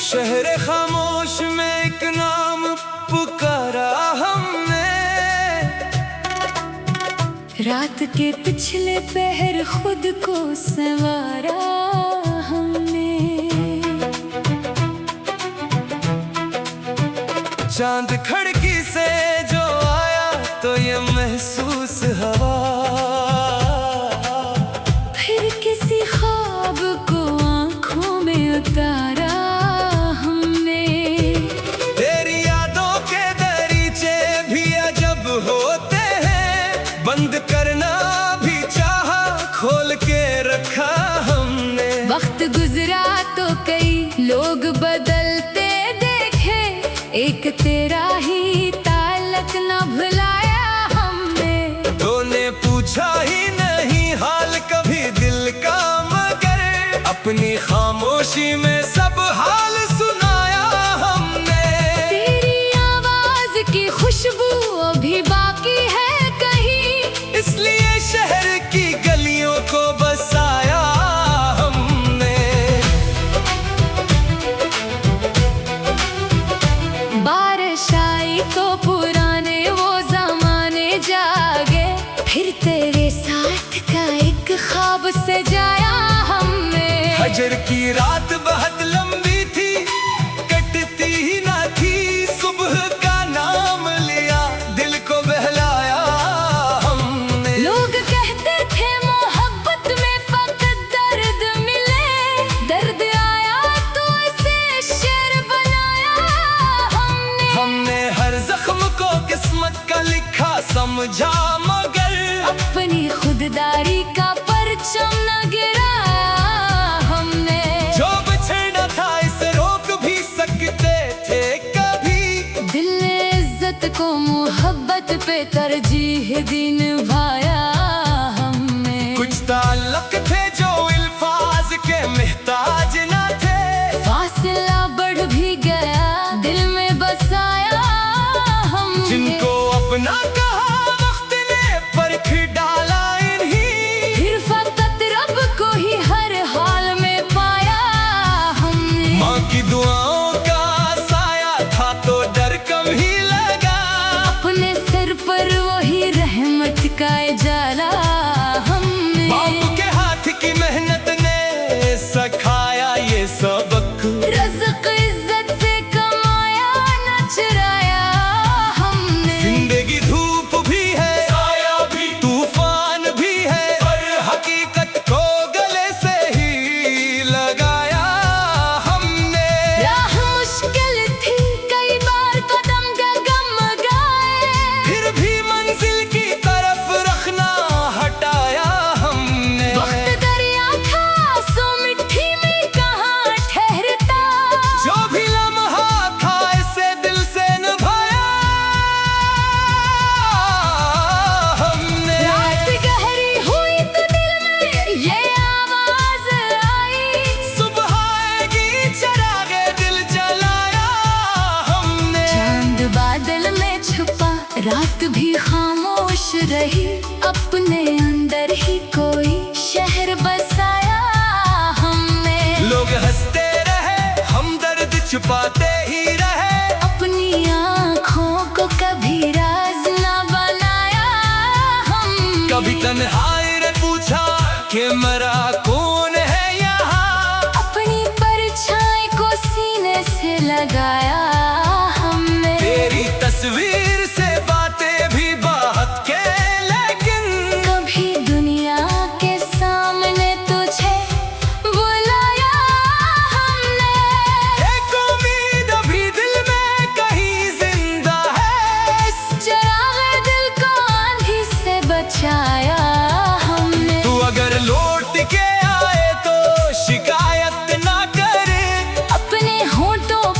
शहर खामोश में एक नाम पुकारा हमने, रात के पिछले पहर खुद को संवारा हमने। चांद खिड़की से जो आया तो ये महसूस हवा, फिर किसी ख्वाब को आंखों में उतारा हमने। तेरी यादों के दरीचे भी अजब होते हैं, बंद करना भी चाहा खोल के रखा हमने। वक्त गुजरा तो कई लोग बदलते देखे, एक तेरा ही ताल्लुक न भुलाया हमने। तूने पूछा ही नहीं हाल कभी दिल का, मगर अपनी खामोशी में सब हाल सुनाया हमने। तेरी आवाज की खुशबू अभी बाकी है कहीं, इसलिए शहर की गलियों को बसाया हमने। बारिश आई तो पुराने वो जमाने जागे, फिर तेरे साथ का एक ख्वाब सजाया हमने। हजर की रात बहुत लंबी थी, कटती ही ना थी, सुबह का नाम लिया दिल को बहलाया हमने। लोग कहते थे मोहब्बत में फकत दर्द मिले, दर्द आया तो इसे शेर बनाया हमने। हमने हर जख्म को किस्मत का लिखा समझा, मगर अपनी खुददारी का परचम न गिराया हमने। जो बिछड़ना था इसे रोक भी सकते थे कभी, दिल ने इज्जत को मोहब्बत पे तरजीह दी, निभाया हमने। कुछ ताल्लुक थे जो अल्फाज के मोहताज न थे, फासला बढ़ भी गया दिल में बसाया हमने। जिनको अपना कहा वक्त ने परख डाला इन्हीं, फिर फकत रब को ही हर हाल में पाया हमने। माँ की दुआओं का साया था तो डर कम ही लगा, अपने सिर पर वही रहमत का उजाला हमने। बाप के हाथ की मेहनत ने सिखाया ये सबक, रज़्क़ इज्जत से कमाया न चुराया हमने। जिंदगी धूप भी है, साया भी, तूफान भी है, पर हकीकत को गले से ही लगाया हमने। राह मुश्किल थी कई बार कदम डगमगाए, फिर भी मंजिल की तरफ रखना हटाया हमने। वक्त दरिया था सो मिट्टी में कहाँ ठहरता, जो भी लम्हा था इसे दिल से निभाया हमने। रात गहरी हुई तो दिल में ये आवाज आई, सुबह आएगी चरागे दिल जलाया हमने। चांद बादल में छुपा रात भी खामोश रही, अपने अंदर ही कोई शहर बसाया हमने। लोग हंसते रहे हम दर्द छुपाते ही रहे, अपनी आँखों को कभी राज न बनाया हमने। कभी तन्हाई ने पूछा कि मरा कौन है यहाँ, अपनी परछाई को सीने से लगाया हमने। तेरी तस्वीर से बातें भी बहुत के, लेकिन कभी दुनिया के सामने तुझे बुलाया हमने। एक उम्मीद अभी दिल में कहीं जिंदा है, चरागे दिल को आंधी से बचाया हमने। तू अगर लौट के आए तो शिकायत ना करे, अपने होठों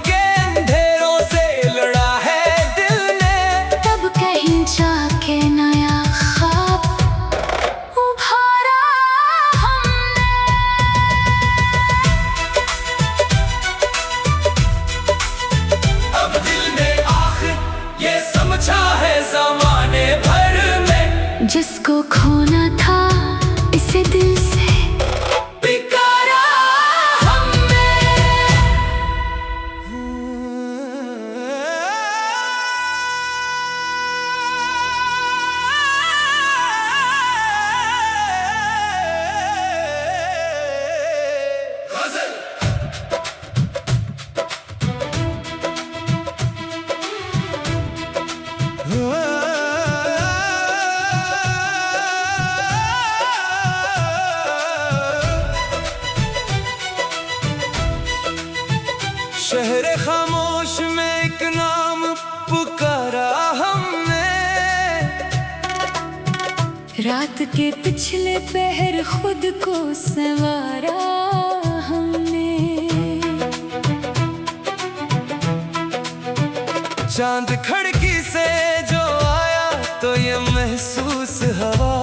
के अंधेरों से लड़ा है दिल ने। तब कहीं जाके नया ख्वाब उभारा हमने। अब दिल ने आखिर ये समझा है ज़माने भर में, जिसको खोना था इसे दिल से पुकारा हमने। गज़ल शहरे खामोश में एक नाम पुकारा हमने। रात के पिछले पहर खुद को संवारा हमने। चांद खिड़की से जो आया तो ये महसूस हवा,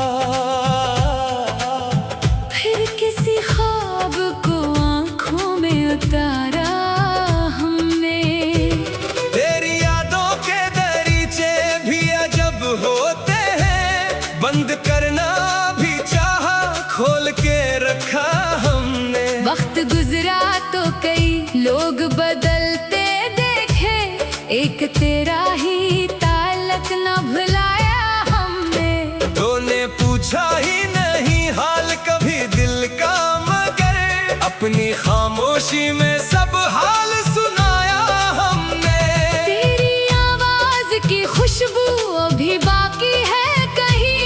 फिर किसी ख्वाब को आंखों में उतारा हमने। तेरी यादों के दरीचे भी अजब होते हैं, बंद करना भी चाहा खोल के रखा हमने। वक्त गुजरा तो कई लोग बदलते देखे, एक तेरा ही ताल्लुक न भुलाया हमने। तूने पूछा ही नहीं हाल कभी दिल का, मगर अपनी खामोशी में सब हाल सुनाया हमने। तेरी आवाज की खुशबू अभी बाकी है कहीं,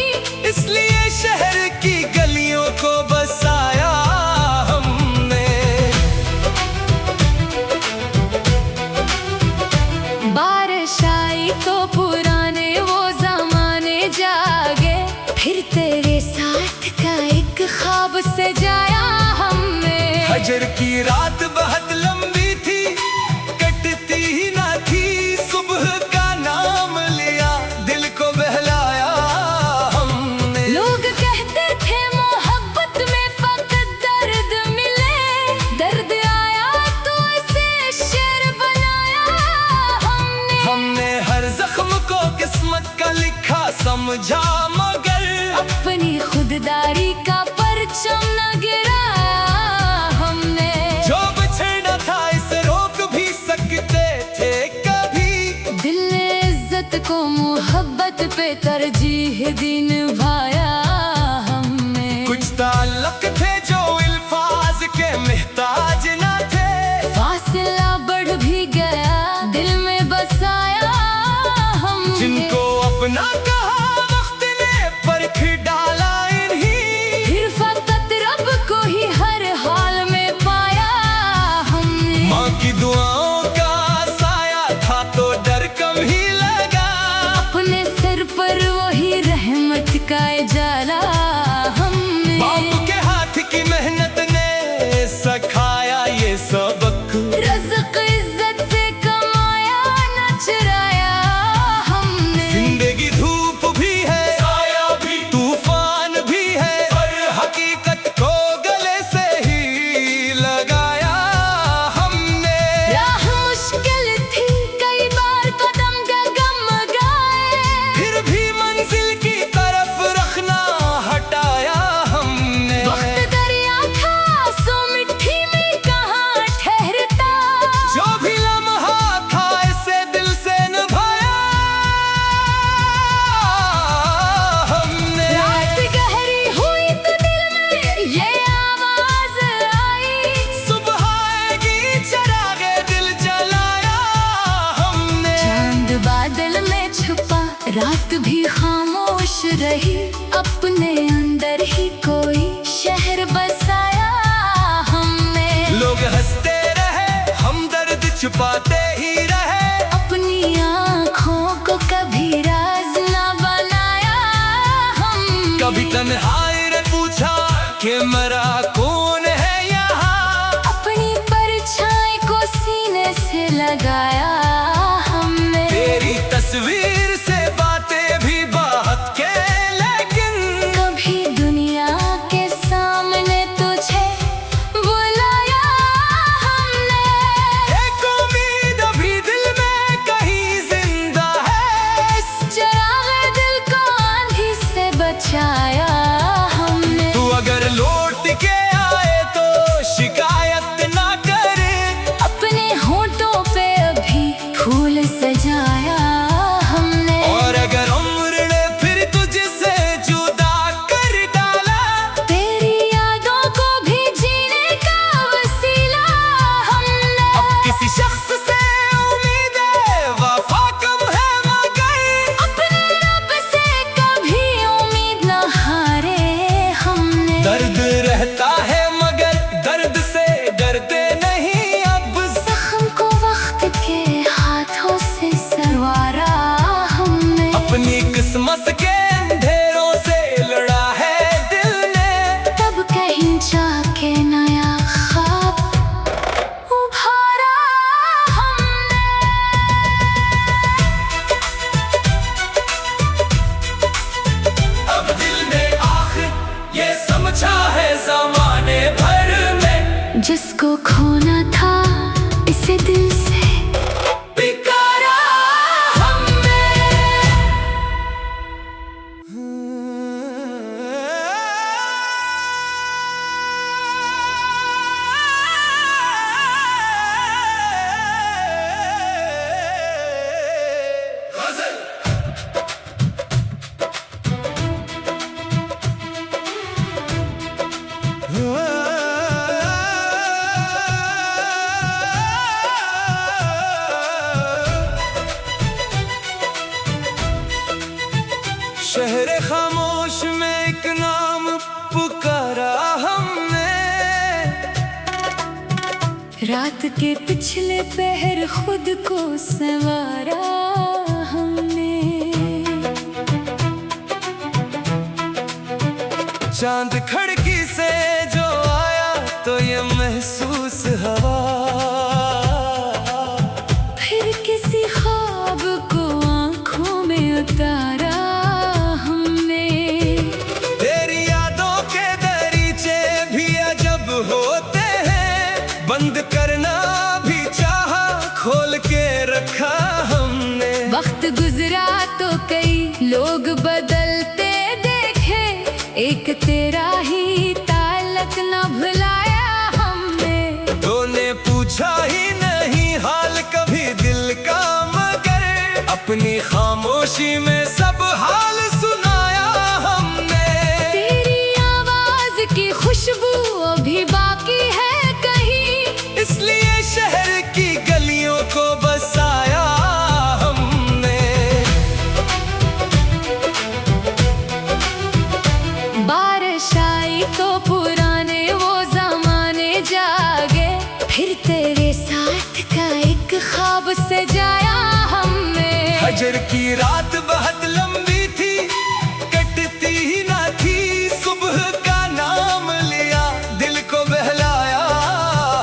इसलिए शहर की गलियों को बसाया हमने। बारिश आई तो पुराने वो जमाने जागे, फिर तेरे साथ का एक ख्वाब सजाया हमने। हजर की रात बहुत लंबी थी, कटती ही ना थी, सुबह का नाम लिया, दिल को बहलाया हमने। लोग कहते थे मोहब्बत में फकत दर्द मिले, दर्द आया तो इसे शेर बनाया हमने। हमने हर जख्म को किस्मत का लिखा समझा, मगर अपनी खुददारी का परचम न गिराया हमने। जो बिछड़ना था इसे रोक भी सकते थे कभी, दिल ने इज्जत को मोहब्बत पे तरजीह दी, निभाया हमने। कुछ ताल्लुक थे जो अल्फाज के मोहताज न थे, फासला बढ़ भी गया दिल में बसाया हमने। जिनको अपना कहा वक्त ने परख डाला इन्हीं, फिर फकत रब को ही हर हाल में पाया हमने। माँ की दुआओं का साया था तो डर कम ही लगा, अपने सिर पर वही रहमत का उजाला हमने। बाप के हाथ की मेहनत ने सिखाया ये सबक, रज़्क़ इज्जत से कमाया न चुराया हमने। जिंदगी धूप भी है, साया भी, तूफान भी है, पर हकीकत को गले से ही लगाया हमने। राह मुश्किल थी कई बार कदम डगमगाए, फिर भी मंजिल की तरफ रखना हटाया हमने। वक्त दरिया था सो मिट्टी में कहाँ ठहरता, जो भी लम्हा था इसे दिल से निभाया हमने। रात गहरी हुई तो दिल में ये आवाज आई, सुबह आएगी चरागे दिल जलाया हमने। चांद बादल में छुपा रात भी खामोश रही, अपने अंदर ही कोई शहर बसाया हमने। लोग हंसते रहे, हम दर्द छुपाते ही रहे, अपनी आँखों को कभी राज न बनाया हमने। कभी तन्हाई ने पूछा कि मरा कौन है यहाँ, अपनी परछाई को सीने से पूछा है जमाने भर में, जिसको खोना था इसे दिल से पुकारा हमने। शहर खामोश में एक नाम पुकारा हमने, रात के पिछले पहर खुद को संवारा हमने। चांद खिड़की से जो आया तो ये महसूस हवा, फिर किसी ख्वाब को आंखों में उतारा हमने। तेरी यादों के दरीचे भी अजब होते हैं, बंद करना भी चाहा खोल के रखा हमने। वक्त गुजरा तो कई लोग बदलते देखे, एक तेरा ही ताल्लुक न भुलाया हमने। तूने पूछा ही नहीं हाल कभी दिल का, मगर अपनी खामोशी में सब हाल सुनाया हमने। तेरी आवाज की खुशबू अभी बाकी है कहीं, इसलिए शहर की गलियों को बसाया हमने। बारिश आई तो पुराने वो जमाने जागे, फिर तेरे साथ का एक ख्वाब सजाया हमने। हजर की रात बहुत लंबी थी, कटती ही ना थी, सुबह का नाम लिया, दिल को बहलाया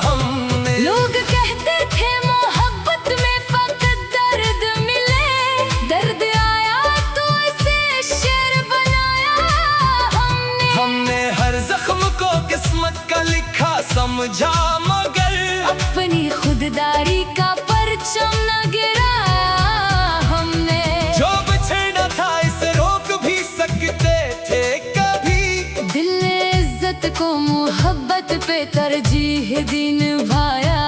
हमने। लोग कहते थे मोहब्बत में फकत दर्द मिले, दर्द आया तो इसे शेर बनाया हमने। हमने हर जख्म को किस्मत का लिखा समझा, मगर अपनी खुददारी का परचम न गिराया हमने। जो बिछड़ना था इसे रोक भी सकते थे कभी, दिल ने इज्जत को मोहब्बत पे तरजीह दी, निभाया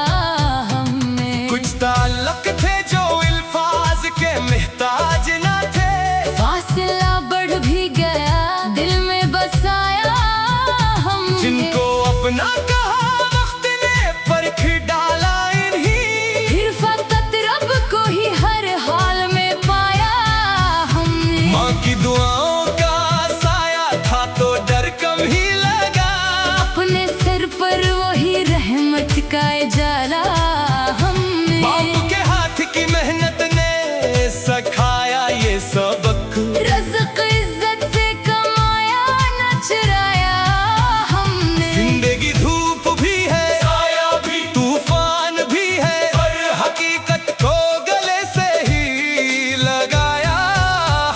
हमने। कुछ ताल्लुक थे जो अल्फाज के मोहताज न थे, फासला बढ़ भी गया दिल में बसाया हमने। जिनको अपना कहा वक्त ने परख डाला इन्हीं, फिर फकत रब को ही हर हाल में पाया हमने। माँ की दुआओं का साया था तो डर कम ही लगा, अपने सिर पर वही रहमत का उजाला हमने। बाप के हाथ की मेहनत ने सिखाया ये सबक, रज़्क़ इज्जत से कमाया न चुराया हमने। जिंदगी धूप भी है, साया भी, तूफान भी है, पर हकीकत को गले से ही लगाया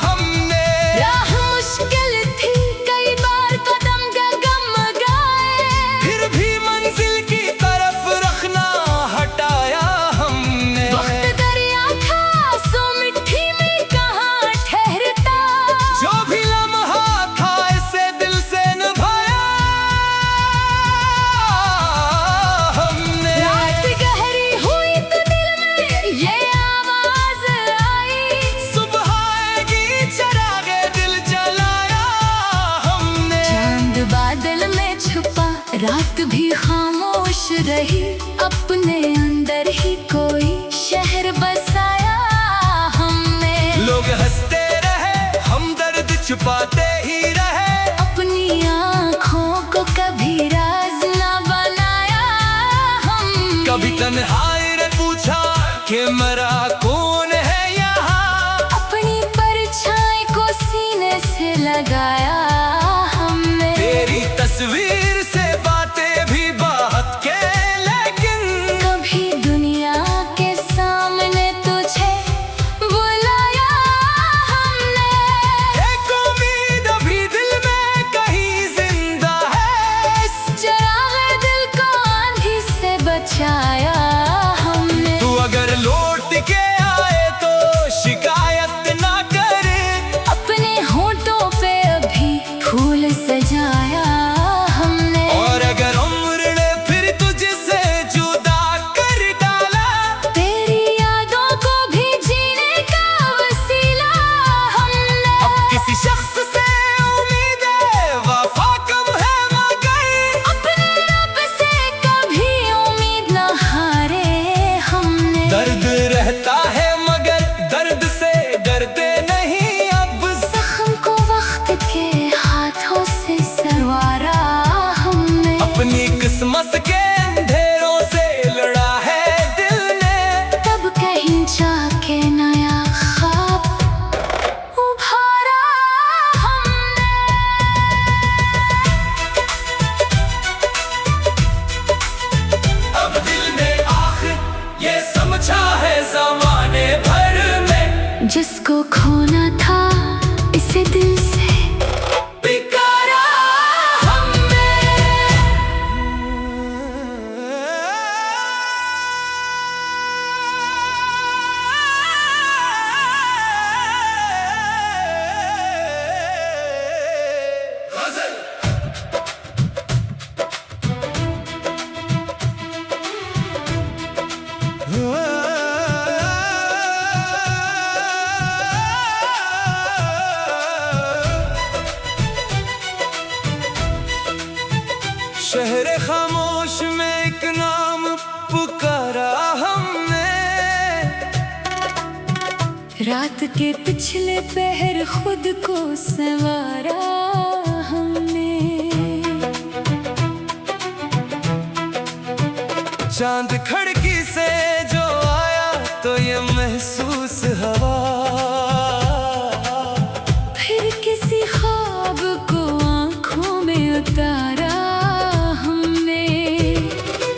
हमने। राह मुश्किल थी कई बार कदम डगमगाए, फिर भी मंजिल की तरफ रखना हटाया हमने। वक्त दरिया था सो मिट्टी में कहाँ ठहरता, जो भी लम्हा था इसे दिल से निभाया हमने। रात गहरी हुई तो दिल में ये आवाज आई, सुबह आएगी चरागे दिल जलाया हमने। चांद बादल में छुपा रात भी खामोश रही, अपने अंदर ही कोई शहर बसाया हमने। लोग हंसते रहे, हम दर्द छुपाते ही रहे, अपनी आँखों को कभी राज न बनाया हमने। कभी तन्हाई ने पूछा कि मरा कौन है यहाँ, अपनी परछाई को सीने से लगाया हमने। तेरी तस्वीर से बातें भी बात के, लेकिन कभी दुनिया के सामने तुझे बुलाया हमने। एक उम्मीद अभी दिल में कहीं जिंदा है, मस के अंधेरों से लड़ा है दिल ने। तब कहीं जाके नया ख्वाब उभारा हमने। अब दिल ने आखिर ये समझा है ज़माने भर में, जिसको खोना था इसे दिल से पिकारा हमने। गज़ल शहर खामोश में एक नाम पुकारा हमने। रात के पिछले पहर खुद को संवारा हमने। चांद खिड़की से जो आया तो ये महसूस हवा, फिर किसी ख्वाब को आंखों में उतारा हमने।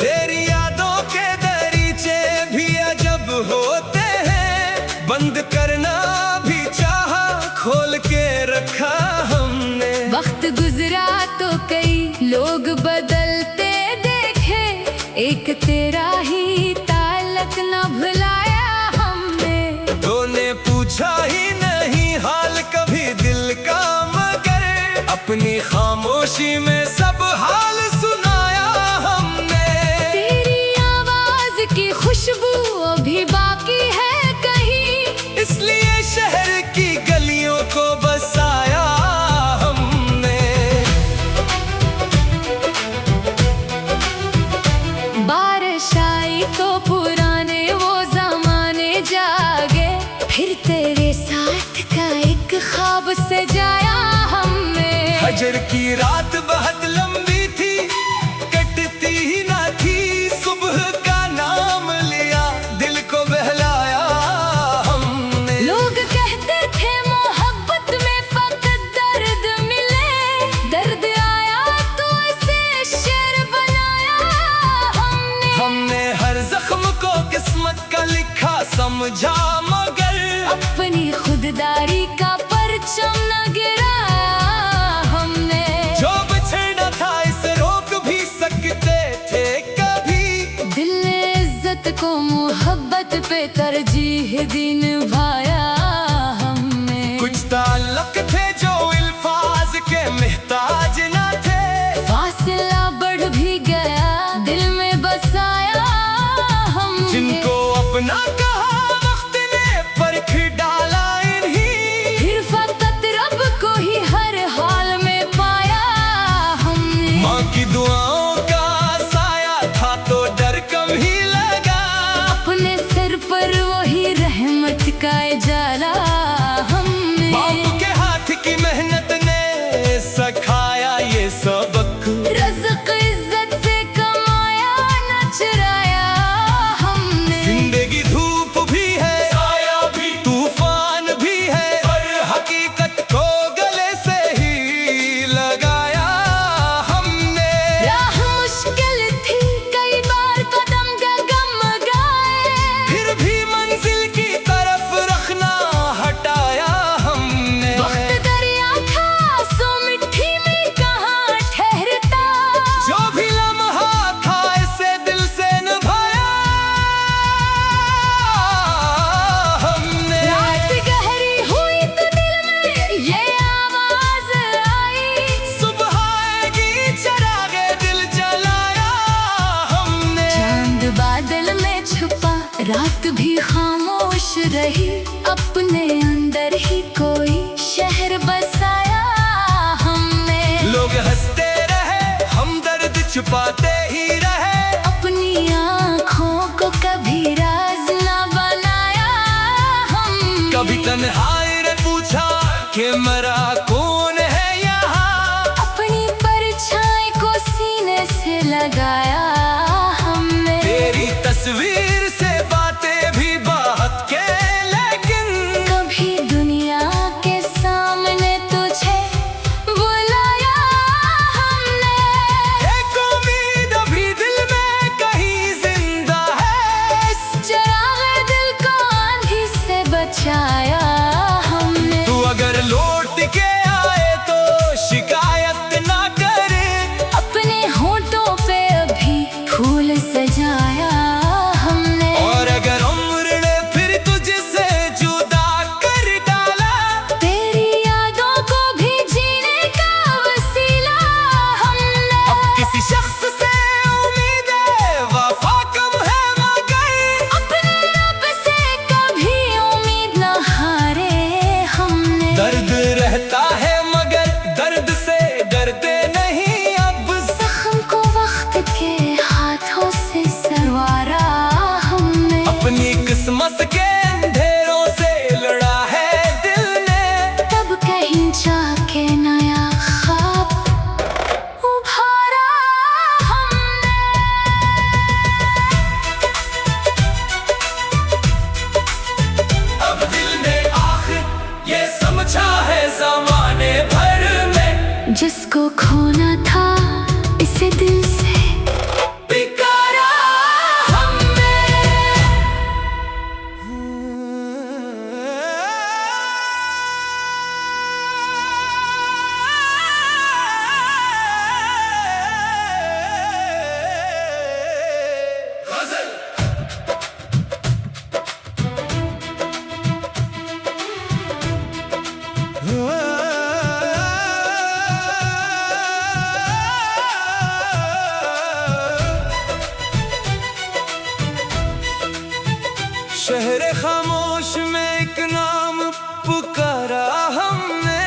तेरी यादों के दरीचे भी अजब होते हैं, बंद करना भी चाहा खोल के रखा हमने। वक्त गुजरा तो कई लोग बदलते देखे, एक तेरा ही ताल्लुक न भुलाया हमने। तूने पूछा ही नहीं हाल कभी दिल का, मगर अपनी खामोशी में सब हाल सुनाया हमने। तेरी आवाज की खुशबू अभी बाकी है कहीं, इसलिए शहर की गलियों को बसाया हमने। बारिश आई तो पुराने वो जमाने जागे, फिर तेरे साथ का एक ख्वाब सजाया हमने। हजर की रात बहुत लंबी थी, कटती ही ना थी, सुबह का नाम लिया, दिल को बहलाया हमने। लोग कहते थे मोहब्बत में फकत दर्द मिले, दर्द आया तो इसे शेर बनाया हमने। हमने हर जख्म को किस्मत का लिखा समझा, मगर अपनी खुददारी का परचम न गिराया हमने। जो बिछड़ना था इसे रोक भी सकते थे कभी, दिल ने इज्जत को मोहब्बत पे तरजीह दी, निभाया हमने। कुछ ताल्लुक थे जो अल्फाज के मोहताज न थे, फासला बढ़ भी गया दिल में बसाया हमने। जिनको अपना कहा वक्त ने परख डाला इन्हीं, फिर फकत रब को ही हर हाल में पाया हमने। माँ की दुआओं का साया था तो डर कम ही लगा, अपने सिर पर वही रहमत का उजाला हमने। बाप के हाथ की मेहनत ने सिखाया ये सबक, रज़्क़ इज्जत से कमाया न चुराया हमने। जिंदगी धूप भी है, साया भी, तूफान भी है, पर हकीकत को गले से ही लगाया हमने। राह मुश्किल थी कई बार कदम डगमगाए, फिर भी मंजिल की तरफ रखना हटाया हमने। वक्त दरिया था सो मिट्टी में कहाँ ठहरता, जो भी लम्हा था इसे दिल से निभाया हमने। रात गहरी हुई तो दिल में ये आवाज आई, सुबह आएगी चरागे दिल जलाया हमने। चांद बादल में छुपा रात भी खामोश रही, अपने अंदर ही कोई शहर बसाया हमने। लोग हंसते रहे, हम दर्द छुपाते ही रहे, अपनी आँखों को कभी राज न बनाया हमने। कभी तन्हाई ने पूछा कि मरा कौन है यहाँ, अपनी परछाई को सीने से लगा लगाया हमने। तेरी तस्वीर से बातें भी बहुत के, लेकिन कभी दुनिया के सामने तुझे बुलाया हमने। एक उम्मीद अभी दिल में कहीं जिंदा है, चरागे दिल को आंधी से बचाया हमने। तू अगर लौट के आए तो शिकायत ना करे, अपने होठों पे अभी फूल सजाया हमने। और अगर उम्र ने फिर तुझसे जुदा कर डाला, तेरी यादों को भी जीने का वसीला हमने। अब किसी शख्स से उम्मीदें वफा कम है, मगर अपने रब से कभी उम्मीद न हारे हमने। दर्द रहता है मगर दर्द से डरते नहीं अब। जख्म को वक्त के हाथों से संवारा हमने। अपनी किस्मत के अंधेरों से लड़ा है दिल ने, तब कहीं जाके नया ख्वाब उभारा हमने। अब दिल ने आखिर ये समझा है ज़माने भर में, जिसको खोना था इसे दिल से पिकारा हमने। गज़ल शहर खामोश में एक नाम पुकारा हमने,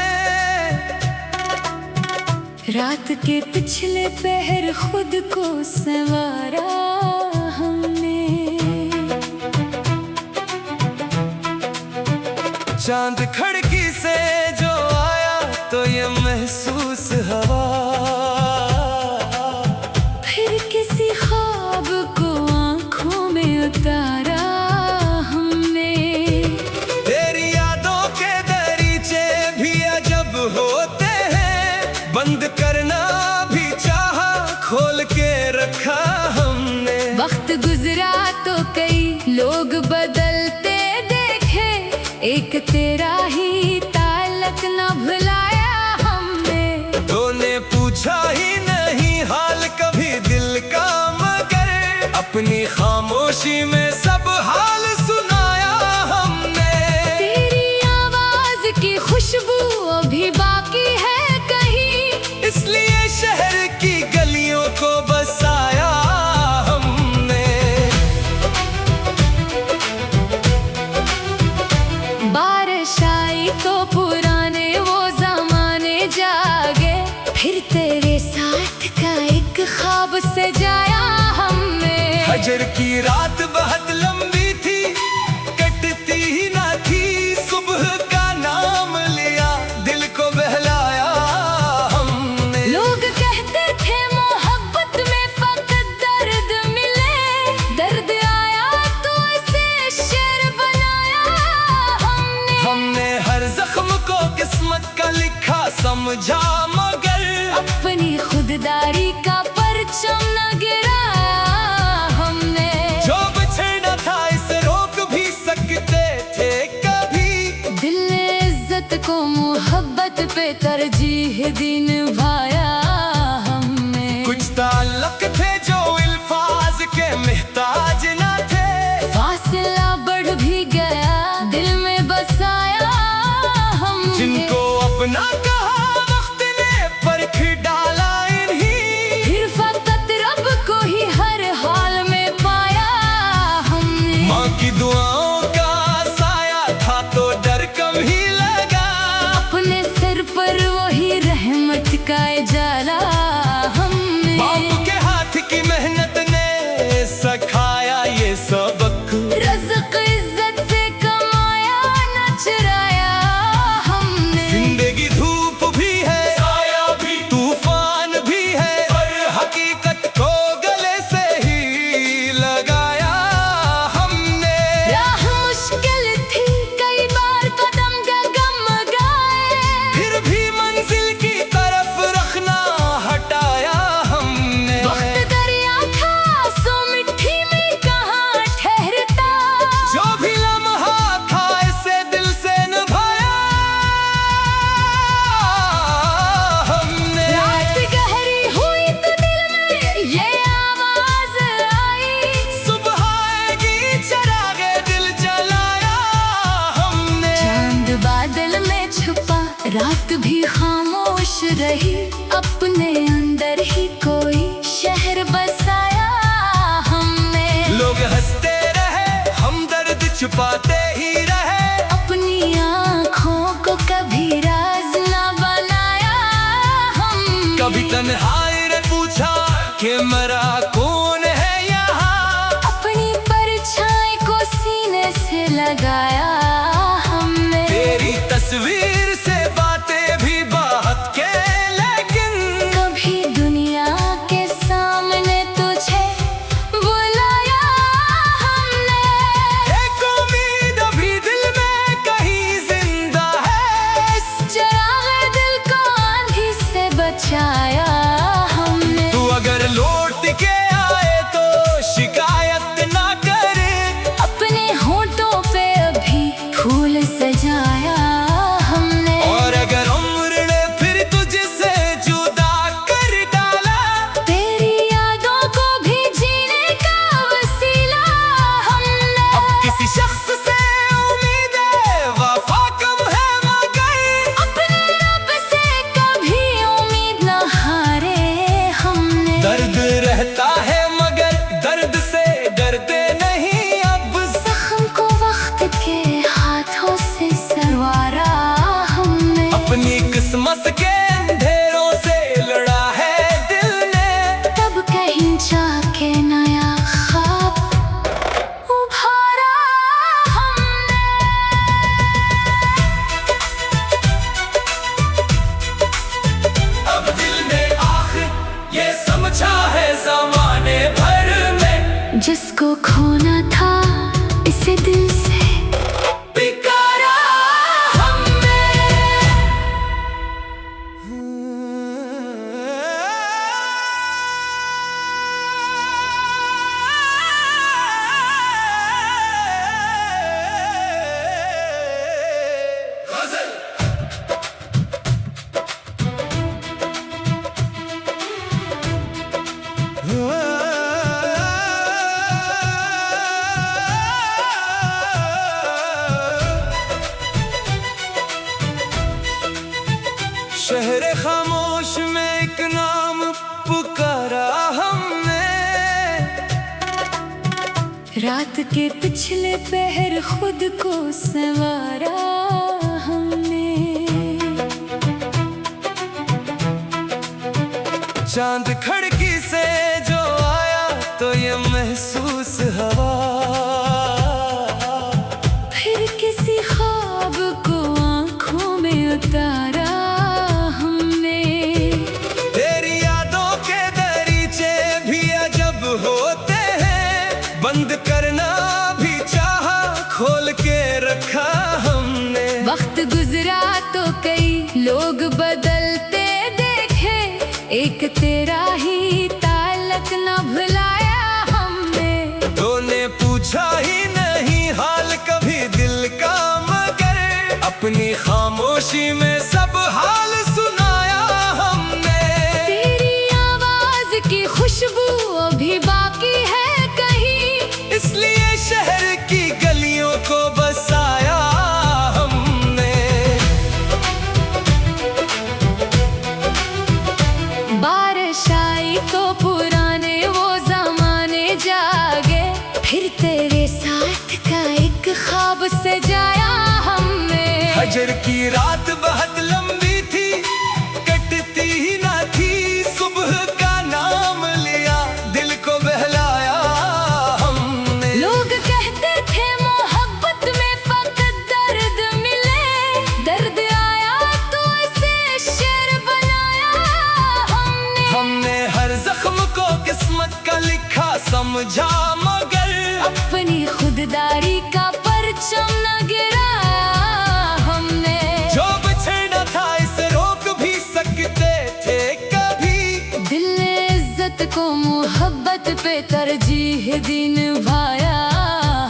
रात के पिछले पहर खुद को संवारा हमने। चांद खिड़की से जो आया तो ये महसूस हवा, फिर किसी ख्वाब को आंखों में उतारा हमने। तेरी यादों के दरीचे भी अजब होते हैं, बंद करना भी चाहा खोल के रखा हमने। वक्त गुजरा तो कई लोग बदलते देखे, एक तेरा ही ताल्लुक न भुलाया हमने। तूने पूछा ही नहीं हाल कभी दिल का, मगर अपनी खामोशी में सब हाल सुनाया हमने। तेरी आवाज की खुशबू अभी बाकी है कहीं, इसलिए शहर की गलियों को बसाया हमने। बारिश आई तो पुराने वो जमाने जागे, फिर तेरे साथ का एक ख्वाब सजाया हमने। हजर की रात बहुत लंबी थी, कटती ही ना थी, सुबह का नाम लिया, दिल को बहलाया हमने। लोग कहते थे मोहब्बत में फकत दर्द मिले, दर्द आया तो इसे शेर बनाया हमने। हमने हर जख्म को किस्मत का लिखा समझा, मगर अपनी खुददारी का परचम न गिराया हमने। जो बिछड़ना था इसे रोक भी सकते थे कभी, दिल ने इज्जत को मोहब्बत पे तरजीह दी निभाया हमने। कुछ ताल्लुक थे जो अल्फाज के मोहताज ना थे, फासला बढ़ भी गया दिल में बसाया हमने। जिनको अपना कहा वक्त ने परख डाला इन्हीं, फिर फकत रब को ही हर हाल में पाया हमने। माँ की दुआओं का साया था तो डर कम ही लगा, अपने सिर पर वही रहमत का उजाला हमने। बाप के अंदर ही कोई शहर बसाया हमने। लोग हंसते रहे, हम दर्द छुपाते ही रहे, अपनी आँखों को कभी राज न बनाया हमने। कभी तन्हाई ने पूछा कि मरा कौन है यहाँ, अपनी परछाई को सीने से लगाया हमने। तेरी तस्वीर से बातें भी बहुत के, लेकिन कभी दुनिया के सामने तुझे बुलाया हमने। एक उम्मीद अभी दिल में कहीं जिंदा है, चरागे दिल को आंधी से बचाया हमने। तू अगर लौट के आए तो शिकायत ना करे, अपने होठों पे अभी फूल सजाया हमने। और अगर उम्र ने फिर तुझसे जुदा कर डाला, तेरी यादों को भी जीने का वसीला हमने। अब किसी शख्स से उम्मीदें वफा कम है, मगर अपने रब से कभी उम्मीद न हारे हमने। दर्द रहता है मगर दर्द से डरते नहीं अब। जख्म को वक्त के हाथों से सरवारा हमने। अपनी किस्मत के अंधेरों से लड़ा है दिल ने, तब कहीं जाके नया ख्वाब उभारा हमने। अब दिल ने आखिर ये समझा है ज़माने भर में, जिसको खोना था इसे दिल से पिकारा हमने। शहर खामोश में एक नाम पुकारा हमने, रात के पिछले पहर खुद को संवारा हमने। चांद खिड़की से जो आया तो ये महसूस हवा, फिर किसी ख्वाब को आंखों में उतारा हमने। तेरी यादों के दरीचे भी अजब होते हैं, बंद करना भी चाहा खोल के रखा हमने। वक्त गुजरा तो कई लोग बदलते देखे, एक तेरा ही ताल्लुक न भुलाया हमने। तूने पूछा ही नहीं हाल कभी दिल का, मगर अपनी खामोशी में सब हाल सुनाया हमने। तेरी आवाज की खुशबू अभी बाकी है कहीं, इसलिए शहर की गलियों को बसाया हमने। बारिश आई तो पुराने वो जमाने जागे, फिर तेरे साथ का एक ख्वाब सजाया हमने। हजर की रात बहुत लंबी थी, कटती ही ना थी, सुबह का नाम लिया, दिल को बहलाया हमने। लोग कहते थे मोहब्बत में फकत दर्द मिले, दर्द आया तो इसे शेर बनाया हमने। हमने हर जख्म को किस्मत का लिखा समझा, मगर अपनी खुददारी का परचम न गिराया हमने। जो बिछड़ना था इसे रोक भी सकते थे कभी, दिल ने इज्जत को मोहब्बत पे तरजीह दी निभाया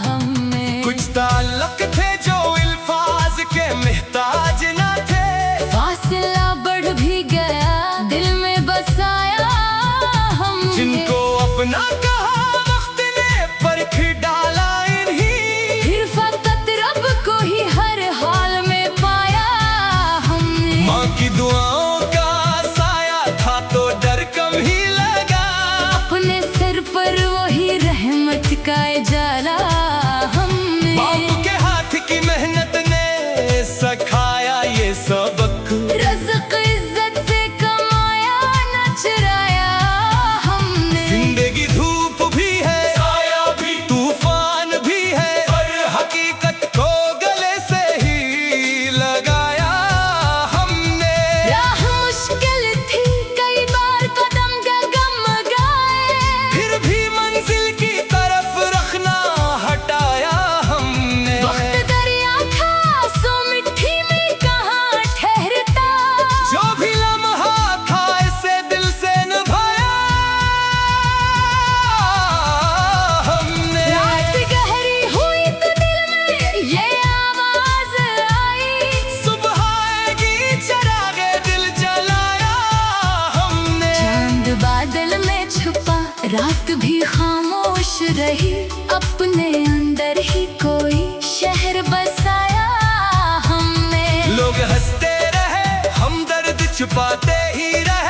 हमने। कुछ ताल्लुक थे जो अल्फाज के मोहताज न थे, फासला बढ़ भी गया दिल में बसाया हमने। जिनको अपना कहा वक्त ने परख डाला इन्हीं, फिर फकत रब को ही हर हाल में पाया हमने। माँ की दुआओं का साया था तो डर कम रात भी खामोश रही, अपने अंदर ही कोई शहर बसाया हमने। लोग हंसते रहे, हम दर्द छुपाते ही रहे।